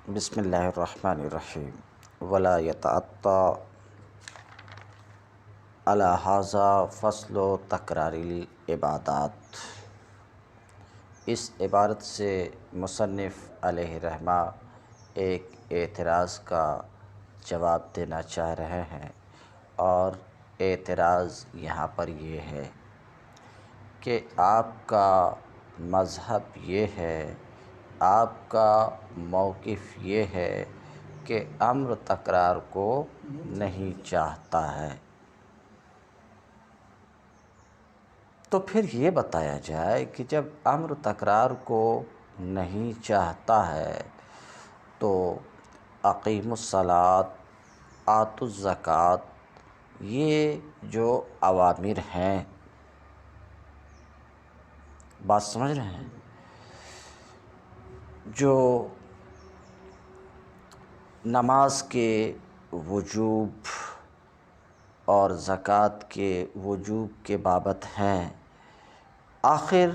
بسم اللہ الرحمن الرحیم ولا یتعطى علی ھذا فصل و تکرار العبادات۔ اس عبارت سے مصنف علیہ رحمہ ایک اعتراض کا جواب دینا چاہ رہے ہیں، اور اعتراض یہاں پر یہ ہے کہ آپ کا مذہب یہ ہے، آپ کا موقف یہ ہے کہ امر تکرار کو نہیں چاہتا ہے، تو پھر یہ بتایا جائے کہ جب امر تکرار کو نہیں چاہتا ہے تو اقیموا الصلاۃ آتوا الزکوٰۃ یہ جو اوامر ہیں، بات سمجھ رہے ہیں، جو نماز کے وجوب اور زکوٰۃ کے وجوب کے بابت ہیں، آخر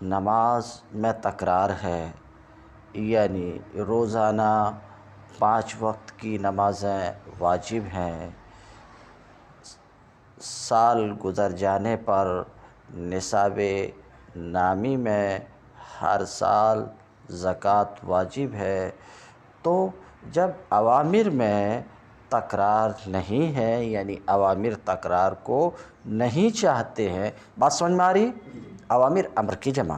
نماز میں تکرار ہے، یعنی روزانہ 5 وقت کی نمازیں واجب ہیں، سال گزر جانے پر نصاب نامی میں ہر سال زکوٰۃ واجب ہے، تو جب اوامر میں تکرار نہیں ہے، یعنی اوامر تکرار کو نہیں چاہتے ہیں، بات سمجھ میں آ رہی؟ اوامر امر کی جمع،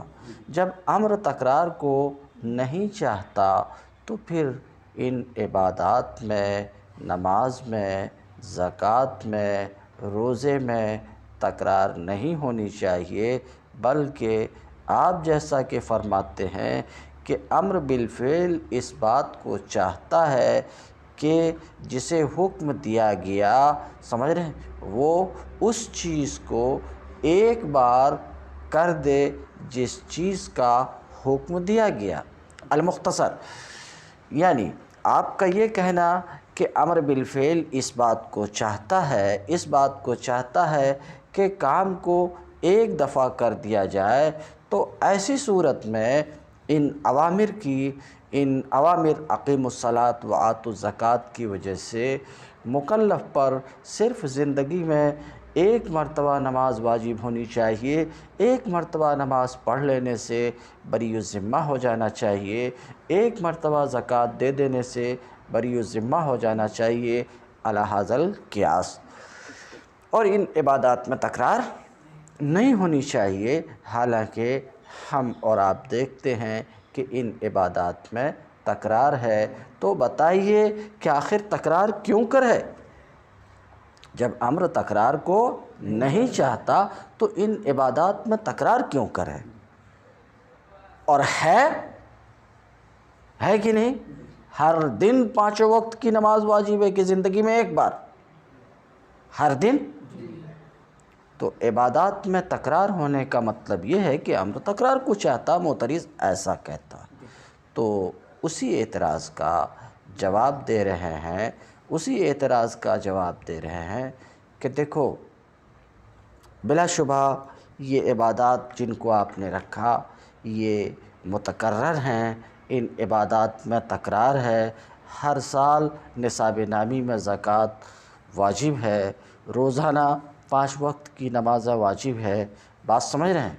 جب امر تکرار کو نہیں چاہتا تو پھر ان عبادات میں، نماز میں، زکوٰۃ میں، روزے میں تکرار نہیں ہونی چاہیے، بلکہ آپ جیسا کہ فرماتے ہیں کہ امر بالفعل اس بات کو چاہتا ہے کہ جسے حکم دیا گیا، سمجھ رہے ہیں، وہ اس چیز کو ایک بار کر دے جس چیز کا حکم دیا گیا۔ المختصر، یعنی آپ کا یہ کہنا کہ امر بالفعل اس بات کو چاہتا ہے، اس بات کو چاہتا ہے کہ کام کو ایک دفعہ کر دیا جائے، تو ایسی صورت میں ان اوامر اقیموا الصلاۃ و آتوا الزکوٰۃ کی وجہ سے مکلف پر صرف زندگی میں ایک مرتبہ نماز واجب ہونی چاہیے، ایک مرتبہ نماز پڑھ لینے سے بری الذمہ ہو جانا چاہیے، ایک مرتبہ زکوٰۃ دے دینے سے بری الذمہ ہو جانا چاہیے، علی ھذا القیاس، اور ان عبادات میں تکرار نہیں ہونی چاہیے۔ حالانکہ ہم اور آپ دیکھتے ہیں کہ ان عبادات میں تکرار ہے، تو بتائیے کہ آخر تکرار کیوں کرے؟ جب امر تکرار کو نہیں چاہتا تو ان عبادات میں تکرار کیوں کرے؟ اور ہے کہ نہیں؟ ہر دن 5 وقت کی نماز واجب ہے کہ زندگی میں ایک بار؟ ہر دن؟ تو عبادات میں تکرار ہونے کا مطلب یہ ہے کہ امر تکرار کو چاہتا، معترض ایسا کہتا، تو اسی اعتراض کا جواب دے رہے ہیں، کہ دیکھو بلا شبہ یہ عبادات جن کو آپ نے رکھا یہ متکرر ہیں، ان عبادات میں تکرار ہے، ہر سال نصاب نامی میں زکوٰۃ واجب ہے، روزانہ 5 وقت کی نمازیں واجب ہے، بات سمجھ رہے ہیں،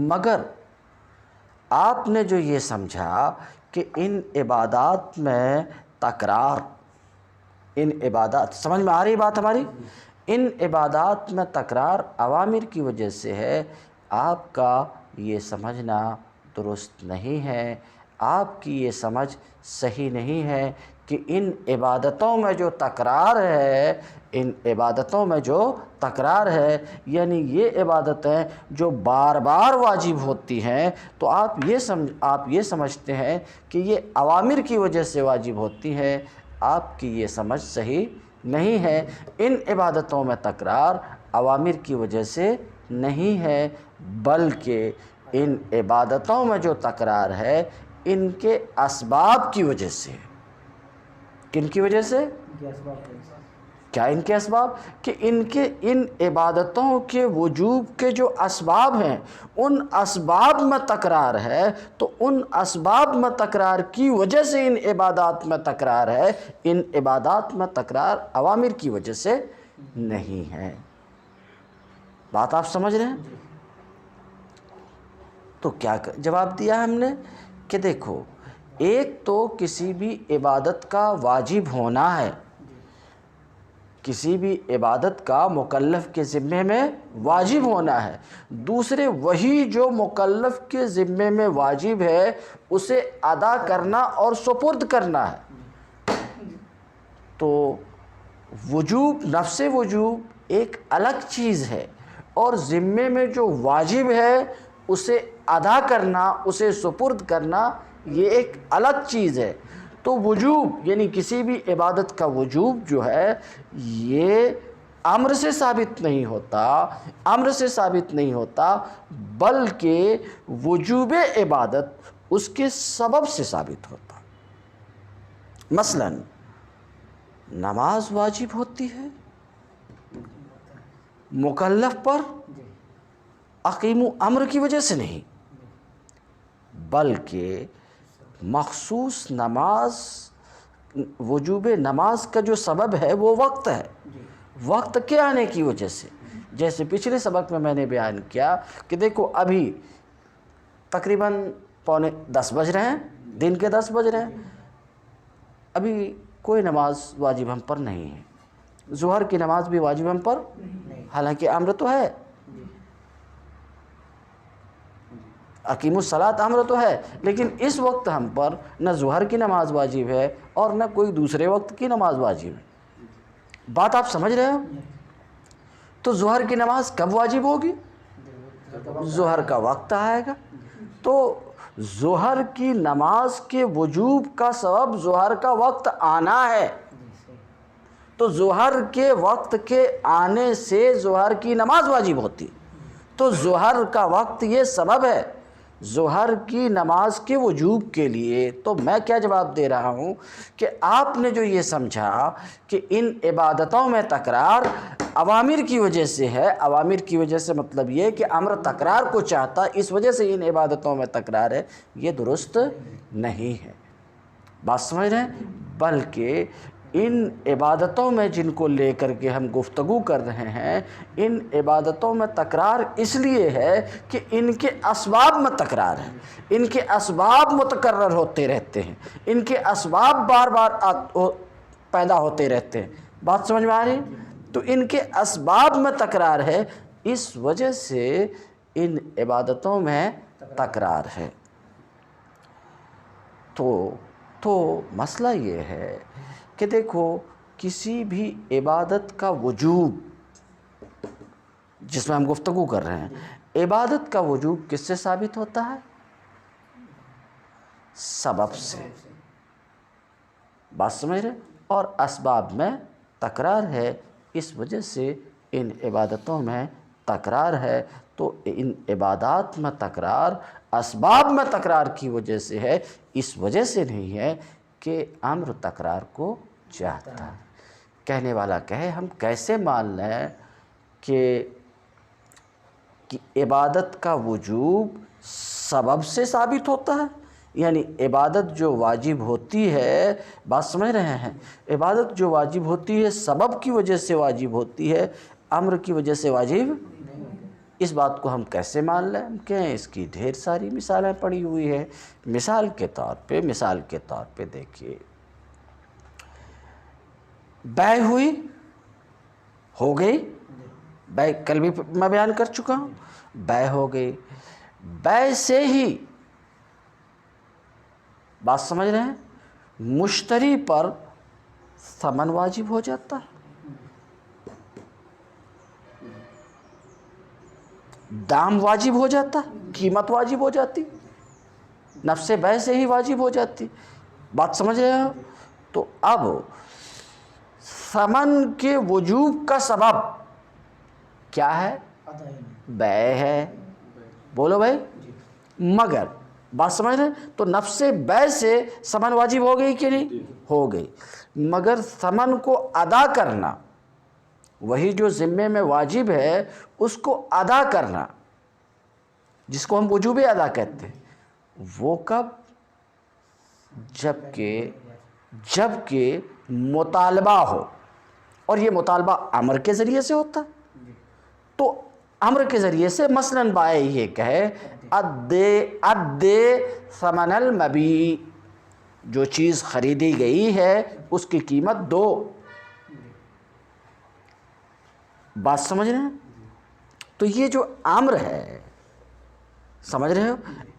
مگر آپ نے جو یہ سمجھا کہ ان عبادات میں تکرار، ان عبادات، سمجھ میں آ رہی بات ہماری؟ ان عبادات میں تکرار اوامر کی وجہ سے ہے، آپ کا یہ سمجھنا درست نہیں ہے، آپ کی یہ سمجھ صحیح نہیں ہے کہ ان عبادتوں میں جو تکرار ہے، ان عبادتوں میں جو تکرار ہے، یعنی یہ عبادتیں جو بار بار واجب ہوتی ہیں، تو آپ یہ سمجھتے ہیں کہ یہ اوامر کی وجہ سے واجب ہوتی ہیں، آپ کی یہ سمجھ صحیح نہیں ہے۔ ان عبادتوں میں تکرار اوامر کی وجہ سے نہیں ہے، بلکہ ان عبادتوں میں جو تکرار ہے ان کے اسباب کی وجہ سے۔ کن کی وجہ سے؟ کیا ان کے اسباب؟ کہ ان عبادتوں کے وجوب کے جو اسباب ہیں ان اسباب میں تکرار ہے، تو ان اسباب میں تکرار کی وجہ سے ان عبادات میں تکرار ہے، ان عبادات میں تکرار اوامر کی وجہ سے نہیں ہے۔ بات آپ سمجھ رہے ہیں؟ تو کیا جواب دیا ہم نے کہ دیکھو، ایک تو کسی بھی عبادت کا واجب ہونا ہے، کسی بھی عبادت کا مکلف کے ذمے میں واجب ہونا ہے، دوسرے وہی جو مکلف کے ذمے میں واجب ہے اسے ادا کرنا اور سپرد کرنا ہے۔ تو وجوب، نفس وجوب ایک الگ چیز ہے، اور ذمے میں جو واجب ہے اسے ادا کرنا، اسے سپرد کرنا، یہ ایک الگ چیز ہے۔ تو وجوب یعنی کسی بھی عبادت کا وجوب جو ہے یہ امر سے ثابت نہیں ہوتا، امر سے ثابت نہیں ہوتا، بلکہ وجوب عبادت اس کے سبب سے ثابت ہوتا۔ مثلا نماز واجب ہوتی ہے مکلف پر اقیم امر کی وجہ سے نہیں، بلکہ مخصوص نماز، وجوب نماز کا جو سبب ہے وہ وقت ہے، وقت کے آنے کی وجہ سے۔ جیسے پچھلے سبق میں نے بیان کیا کہ دیکھو ابھی تقریباً 9:45 بج رہے ہیں، دن کے 10 بج رہے ہیں، ابھی کوئی نماز واجب ہم پر نہیں ہے، ظہر کی نماز بھی واجب ہم پر، حالانکہ امر تو ہے، اقیم الصلاۃ امر تو ہے، لیکن اس وقت ہم پر نہ ظہر کی نماز واجب ہے اور نہ کوئی دوسرے وقت کی نماز واجب ہے۔ بات آپ سمجھ رہے ہو؟ تو ظہر کی نماز کب واجب ہوگی؟ ظہر کا وقت آئے گا۔ تو ظہر کی نماز کے وجوب کا سبب ظہر کا وقت آنا ہے، تو ظہر کے وقت کے آنے سے ظہر کی نماز واجب ہوتی، تو ظہر کا وقت یہ سبب ہے ظہر کی نماز کے وجوب کے لیے۔ تو میں کیا جواب دے رہا ہوں کہ آپ نے جو یہ سمجھا کہ ان عبادتوں میں تکرار اوامر کی وجہ سے ہے، اوامر کی وجہ سے مطلب یہ کہ امر تکرار کو چاہتا، اس وجہ سے ان عبادتوں میں تکرار ہے، یہ درست نہیں ہے۔ بات سمجھ رہے ہیں؟ بلکہ ان عبادتوں میں جن کو لے کر کے ہم گفتگو کر رہے ہیں، ان عبادتوں میں تکرار اس لیے ہے کہ ان کے اسباب میں تکرار ہے، ان کے اسباب متکرر ہوتے رہتے ہیں، ان کے اسباب بار بار پیدا ہوتے رہتے ہیں۔ بات سمجھ میں آ رہی؟ تو ان کے اسباب میں تکرار ہے، اس وجہ سے ان عبادتوں میں تکرار ہے۔ تو مسئلہ یہ ہے کہ دیکھو، کسی بھی عبادت کا وجوب جس میں ہم گفتگو کر رہے ہیں، عبادت کا وجوب کس سے ثابت ہوتا ہے؟ سبب سے۔ بات سمجھ رہے؟ اور اسباب میں تکرار ہے، اس وجہ سے ان عبادتوں میں تکرار ہے۔ تو ان عبادات میں تکرار اسباب میں تکرار کی وجہ سے ہے، اس وجہ سے نہیں ہے کہ امر تکرار کو چاہتا ہے۔ کہنے والا کہے ہم کیسے مان لیں کہ عبادت کا وجوب سبب سے ثابت ہوتا ہے؟ یعنی عبادت جو واجب ہوتی ہے، بات سمجھ رہے ہیں، عبادت جو واجب ہوتی ہے سبب کی وجہ سے واجب ہوتی ہے، امر کی وجہ سے واجب؟ اس بات کو ہم کیسے مان لیں؟ ہم کہیں اس کی ڈھیر ساری مثالیں پڑی ہوئی ہیں۔ مثال کے طور پہ دیکھیے، بیع ہوئی، ہو گئی، بیع کل بھی میں بیان کر چکا ہوں، بیع ہو گئی، بیع سے ہی بات سمجھ رہے ہیں مشتری پر ثمن واجب ہو جاتا ہے، دام واجب ہو جاتا، قیمت واجب ہو جاتی، نفس بیع سے ہی واجب ہو جاتی۔ بات سمجھ رہے ہو؟ تو اب ثمن کے وجوب کا سبب کیا ہے؟ بیع ہے، بولو بھائی، مگر بات سمجھ رہے ہیں؟ تو نفس بیع سے ثمن واجب ہو گئی کہ نہیں؟ ہو گئی، مگر ثمن کو ادا کرنا وہی جو ذمے میں واجب ہے اس کو ادا کرنا، جس کو ہم وجوب ادا کہتے ہیں، وہ کب؟ جبکہ مطالبہ ہو، اور یہ مطالبہ امر کے ذریعے سے ہوتا ہے۔ تو امر کے ذریعے سے مثلاً بائع یہ کہے ادے ثمن المبیع، جو چیز خریدی گئی ہے اس کی قیمت دو۔ بات سمجھ رہے ہیں؟ تو یہ جو امر ہے، سمجھ رہے ہو،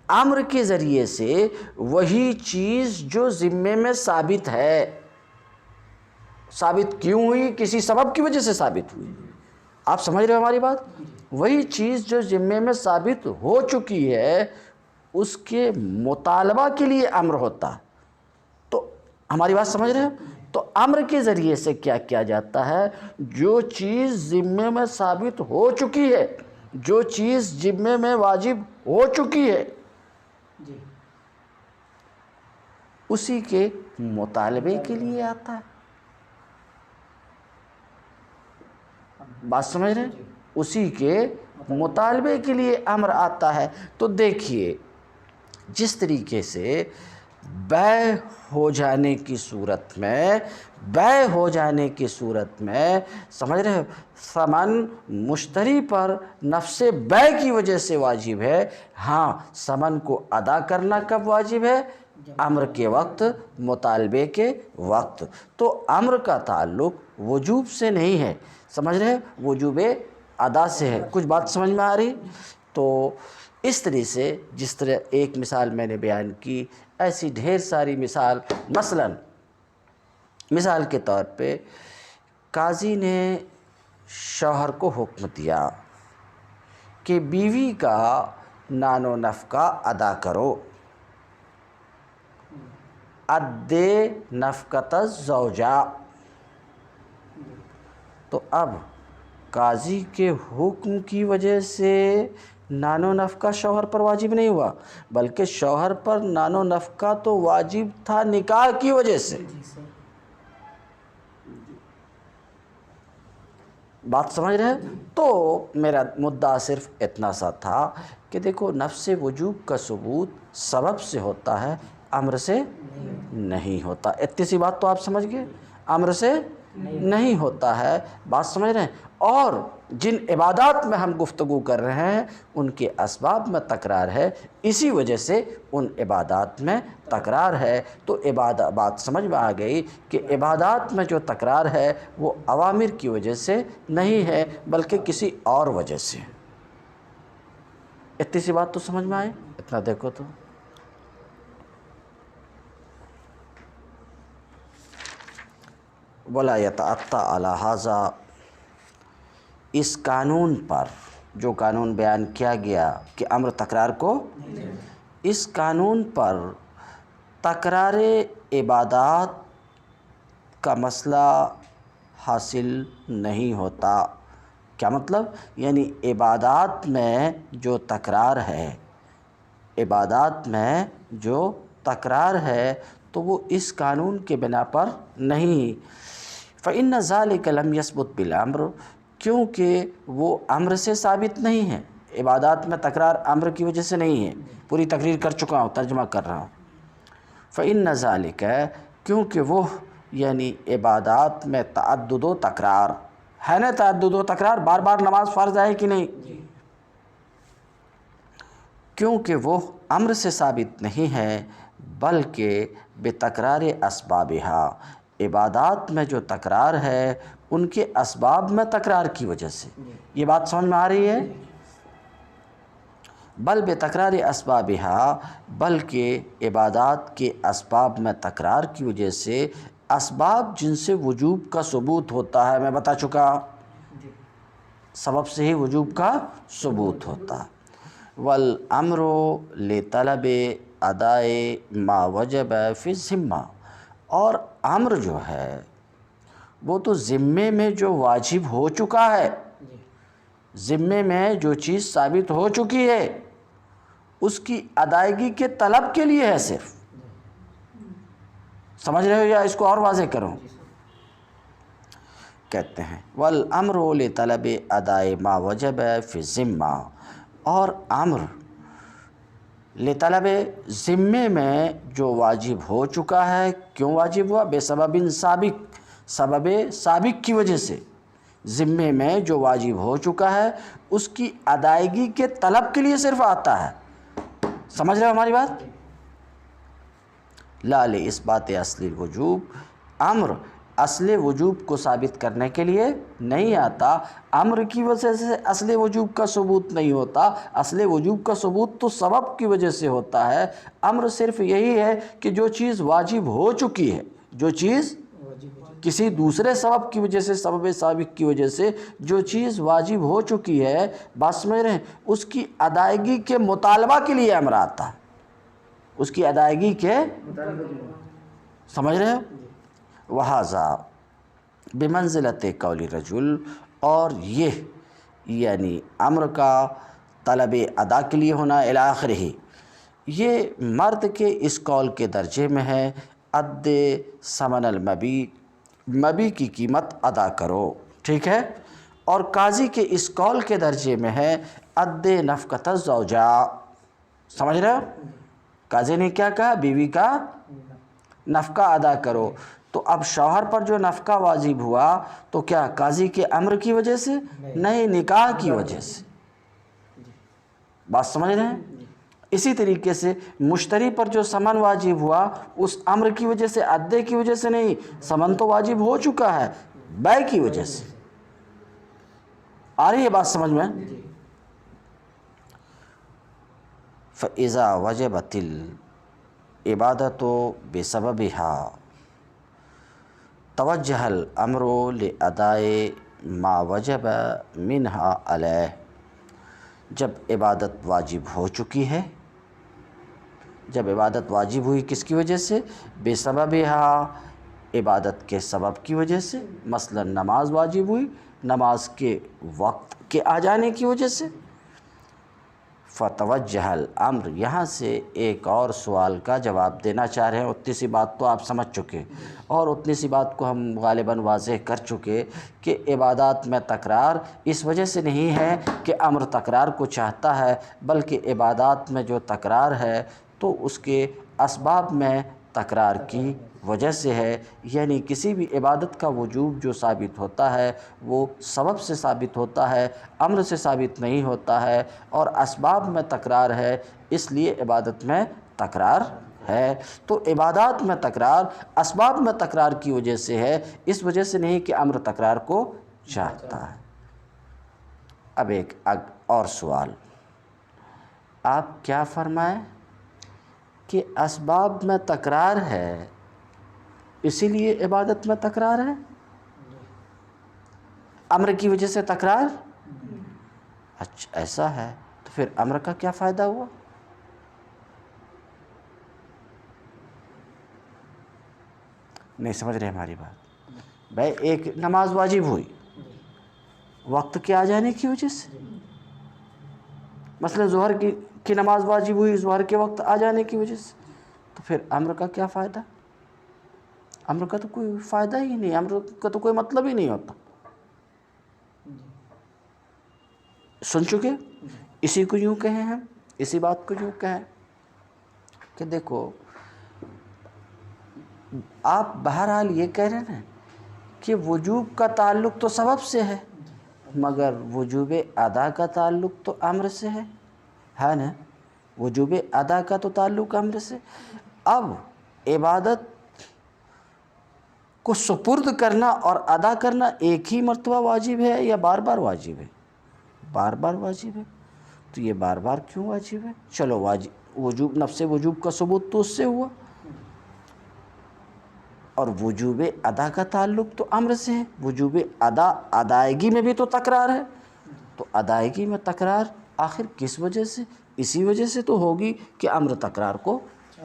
امر کے ذریعے سے وہی چیز جو ذمے میں ثابت ہے، ثابت کیوں ہوئی؟ کسی سبب کی وجہ سے ثابت ہوئی۔ آپ سمجھ رہے ہو ہماری بات؟ وہی چیز جو ذمے میں ثابت ہو چکی ہے اس کے مطالبہ کے لیے امر ہوتا ہے۔ تو ہماری بات سمجھ رہے ہو؟ تو امر کے ذریعے سے کیا کیا جاتا ہے؟ جو چیز ذمے میں ثابت ہو چکی ہے، جو چیز ذمے میں واجب ہو چکی ہے، اسی کے مطالبے کے لیے آتا ہے۔ بات سمجھ رہے ہیں؟ اسی کے مطالبے کے لیے امر آتا ہے۔ تو دیکھیے جس طریقے سے بیع ہو جانے کی صورت میں سمجھ رہے ہو، ثمن مشتری پر نفس بیع کی وجہ سے واجب ہے، ہاں ثمن کو ادا کرنا کب واجب ہے؟ امر کے وقت، مطالبے کے وقت۔ تو امر کا تعلق وجوب سے نہیں ہے، سمجھ رہے ہیں، وجوب ادا سے ہے۔ کچھ بات سمجھ میں آ رہی؟ تو اس طرح سے جس طرح ایک مثال میں نے بیان کی، ایسی ڈھیر ساری مثال کے طور پہ قاضی نے شوہر کو حکم دیا کہ بیوی کا نان و نفقہ ادا کرو، ادے نفقۃ الزوجہ۔ تو اب قاضی کے حکم کی وجہ سے نان و نفقہ شوہر پر واجب نہیں ہوا، بلکہ شوہر پر نان و نفقہ تو واجب تھا نکاح کی وجہ سے۔ بات سمجھ رہے ہیں؟ تو میرا مدعا صرف اتنا سا تھا کہ دیکھو نفس وجوب کا ثبوت سبب سے ہوتا ہے، امر سے نہیں ہوتا۔ اتنی سی بات تو آپ سمجھ گئے، امر سے نہیں ہوتا ہے۔ بات سمجھ رہے ہیں؟ اور جن عبادات میں ہم گفتگو کر رہے ہیں ان کے اسباب میں تکرار ہے، اسی وجہ سے ان عبادات میں تکرار ہے۔ تو بات سمجھ میں آ گئی کہ عبادات میں جو تکرار ہے وہ اوامر کی وجہ سے نہیں ہے بلکہ کسی اور وجہ سے۔ اتنی سی بات تو سمجھ میں آئی؟ اتنا دیکھو تو وَلَا يَتَأَتَّى عَلَى هَذَا، اس قانون پر، جو قانون بیان کیا گیا کہ امر تکرار کو، اس قانون پر تکرار عبادات کا مسئلہ حاصل نہیں ہوتا۔ کیا مطلب؟ یعنی عبادات میں جو تکرار ہے تو وہ اس قانون کے بنا پر نہیں۔ فَإِنَّ ذَلِكَ لَمْ يَثْبُتْ بِالْأَمْرِ، کیونکہ وہ امر سے ثابت نہیں ہے۔ عبادات میں تکرار امر کی وجہ سے نہیں ہے، پوری تقریر کر چکا ہوں، ترجمہ کر رہا ہوں۔ فَإِنَّ ذَلِكَ، کیونکہ وہ یعنی عبادات میں تعدد و تکرار ہے نا، تعدد و تکرار، بار بار نماز فرض ہے کہ نہیں؟ کیونکہ وہ امر سے ثابت نہیں ہے بلکہ بتکرار اسبابہا، عبادات میں جو تکرار ہے ان کے اسباب میں تکرار کی وجہ سے۔ یہ بات سمجھ میں آ رہی ہے؟ بل بتکرار اسبابہا، بلکہ عبادات کے اسباب میں تکرار کی وجہ سے، اسباب جن سے وجوب کا ثبوت ہوتا ہے، میں بتا چکا، سبب سے ہی وجوب کا ثبوت ہوتا ہے۔ والامر لطلب ادائے ما وجب فی الذمہ، اور امر جو ہے وہ تو ذمے میں جو واجب ہو چکا ہے، ذمے میں جو چیز ثابت ہو چکی ہے اس کی ادائیگی کے طلب کے لیے ہے صرف۔ سمجھ رہے ہو یا اس کو اور واضح کروں؟ کہتے ہیں والامر لطلب ادائے ما وجب فی الذمہ، اور امر لطلب ذمے میں جو واجب ہو چکا ہے، کیوں واجب ہوا؟ بے سبب سابق، سبب سابق کی وجہ سے ذمے میں جو واجب ہو چکا ہے اس کی ادائیگی کے طلب کے لیے صرف آتا ہے۔ سمجھ رہے ہو ہماری بات؟ لا لاثبات اصل الوجوب، امر اصل وجوب کو ثابت کرنے کے لیے نہیں آتا۔ امر کی وجہ سے اصل وجوب کا ثبوت نہیں ہوتا، اصل وجوب کا ثبوت تو سبب کی وجہ سے ہوتا ہے۔ امر صرف یہی ہے کہ جو چیز واجب ہو چکی ہے، جو چیز کسی دوسرے سبب کی وجہ سے، سبب سابق کی وجہ سے جو چیز واجب ہو چکی ہے، بات سمجھ رہے ہیں، اس کی ادائیگی کے مطالبہ کے لیے امر آتا ہے، اس کی ادائیگی کے، سمجھ رہے ہو؟ وہذا بمنزلت قول رجل، اور یہ یعنی امر کا طلب ادا کے لیے ہونا الی آخرہ، یہ مرد کے اس قول کے درجے میں ہے اد ثمن المبی، مبی کی قیمت ادا کرو، ٹھیک ہے؟ اور قاضی کے اس قول کے درجے میں ہے اد نفقۃ الزوجہ، سمجھ رہے ہو؟ قاضی نے کیا کہا؟ بیوی کا نفقہ ادا کرو۔ تو اب شوہر پر جو نفقہ واجب ہوا تو کیا قاضی کے امر کی وجہ سے؟ نہیں، نکاح کی وجہ سے۔ بات سمجھ رہے ہیں؟ اسی طریقے سے مشتری پر جو ثمن واجب ہوا اس امر کی وجہ سے، ادے کی وجہ سے نہیں، ثمن تو واجب ہو چکا ہے، بیع کی وجہ سے۔ آ رہی ہے بات سمجھ میں؟ فَإِذَا وَجَبَتِ الْعِبَادَةُ بِسَبَبِهَا توجہ الامر لادائے ما وجب منہا علیہ، جب عبادت واجب ہو چکی ہے، جب عبادت واجب ہوئی کس کی وجہ سے؟ بے سببہا، عبادت کے سبب کی وجہ سے، مثلا نماز واجب ہوئی نماز کے وقت کے آ جانے کی وجہ سے۔ فتوجہ الامر، یہاں سے ایک اور سوال کا جواب دینا چاہ رہے ہیں، اتنی سی بات تو آپ سمجھ چکے، اور اتنی سی بات کو ہم غالباً واضح کر چکے کہ عبادات میں تکرار اس وجہ سے نہیں ہے کہ امر تکرار کو چاہتا ہے، بلکہ عبادات میں جو تکرار ہے تو اس کے اسباب میں تکرار کی وجہ سے ہے، یعنی کسی بھی عبادت کا وجوب جو ثابت ہوتا ہے وہ سبب سے ثابت ہوتا ہے، امر سے ثابت نہیں ہوتا ہے، اور اسباب میں تکرار ہے، اس لیے عبادت میں تکرار ہے۔ تو عبادات میں تکرار اسباب میں تکرار کی وجہ سے ہے، اس وجہ سے نہیں کہ امر تکرار کو چاہتا ہے۔ اب ایک اور سوال، آپ کیا فرمائیں کہ اسباب میں تکرار ہے اسی لیے عبادت میں تکرار ہے، امر کی وجہ سے تکرار؟ اچھا ایسا ہے تو پھر امر کا کیا فائدہ ہوا؟ نہیں سمجھ رہے ہماری بات؟ بھائی ایک نماز واجب ہوئی وقت کے آ جانے کی وجہ سے، مثلا ظہر کی نماز واجب ہوئی ظہر کے وقت آ جانے کی وجہ سے، تو پھر امر کا کیا فائدہ؟ امر کا تو کوئی فائدہ ہی نہیں، امر کا تو کوئی مطلب ہی نہیں ہوتا۔ سن چکے؟ اسی کو یوں کہیں ہم، اسی بات کو یوں کہیں کہ دیکھو آپ بہرحال یہ کہہ رہے ہیں کہ وجوب کا تعلق تو سبب سے ہے، مگر وجوب ادا کا تعلق تو امر سے ہے نا؟ وجوب ادا کا تو تعلق امر سے۔ اب عبادت کو سپرد کرنا اور ادا کرنا ایک ہی مرتبہ واجب ہے یا بار بار واجب ہے؟ بار بار واجب ہے۔ تو یہ بار بار کیوں واجب ہے؟ چلو وجوب، نفس وجوب کا ثبوت تو اس سے ہوا، اور وجوب ادا کا تعلق تو امر سے ہے، وجوب ادا، ادائیگی میں بھی تو تکرار ہے، تو ادائیگی میں تکرار آخر کس وجہ سے؟ اسی وجہ سے تو ہوگی کہ امر تکرار کو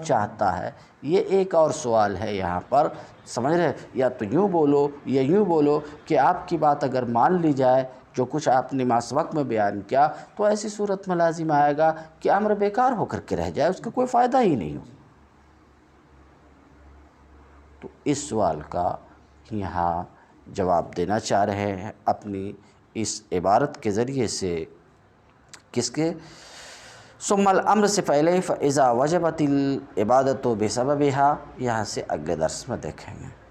چاہتا ہے۔ یہ ایک اور سوال ہے یہاں پر، سمجھ رہے؟ یا تو یوں بولو یا یوں بولو کہ آپ کی بات اگر مان لی جائے جو کچھ آپ نے ما سبق میں بیان کیا، تو ایسی صورت میں لازم آئے گا کہ امر بیکار ہو کر کے رہ جائے، اس کا کوئی فائدہ ہی نہیں ہو۔ تو اس سوال کا یہاں جواب دینا چاہ رہے ہیں اپنی اس عبارت کے ذریعے سے، کس کے؟ ثم الامر سے پہلے فاذا وجبت العبادت بسببها، یہاں سے اگلے درس میں دیکھیں گے۔